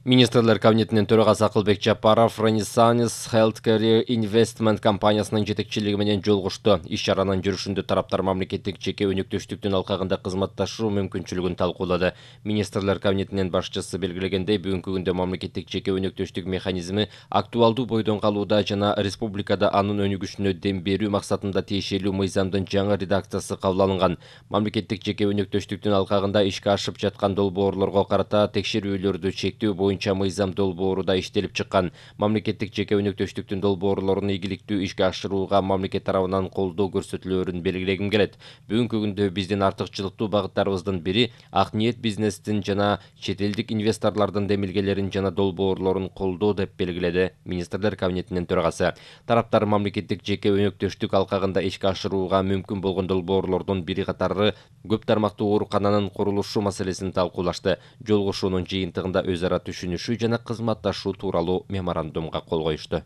Министрлер кабинетинин төрагасы Акылбек Жапаров Renaissance Healthcare Investment компаниясынын жетекчилиги менен жолугушту. Иш-чаранын жүрүшүндө тараптар мамлекеттик жеке өнөктөштүктүн алкагында кызматташуу мүмкүнчүлүгүн талкуулады. Министрлер кабинетинин башчысы белгилегендей, бүгүнкү күндө мамлекеттик жеке өнөктөштүк механизми актуалдуу бойдон калууда жана республикада анын өнүгүшүнө дем берүү максатында тиешелүү мыйзамдын жаңы редакциясы кабыл алынган. Мамлекеттик жеке өнөктөштүктүн алкагында ишке ашып жаткан долбоорлорго карата текшерүүлөрдү чектөө боюнча мыйзам долбоору да иштелип чыккан. Мамлекеттик жеке өнөктөштүктүн долбоорлорун ийгиликтүү ишке ашырууга мамлекет тарабынан колдоо көрсөтүлөөрүн белгилегим келет. Бүгүнкү күндө биздин артыкчылыктуу багыттарыбыздын бири ак ниет бизнестин жана чет элдик инвесторлордун демилгелерин жана долбоорлорун колдоо деп белгиледи министрлер кабинетинин төрагасы. Тараптар мамлекеттик жеке өнөктөштүк алкагында ишке ашырууга мүмкүн болгон долбоорлордун бири катары көп тармактуу оорукананын курулушу маселесин талкуулашты. Жолугушуунун жыйынтыгында өз ара түшүнүшүү жана кызматташуу тууралуу меморандумга кол коюшту.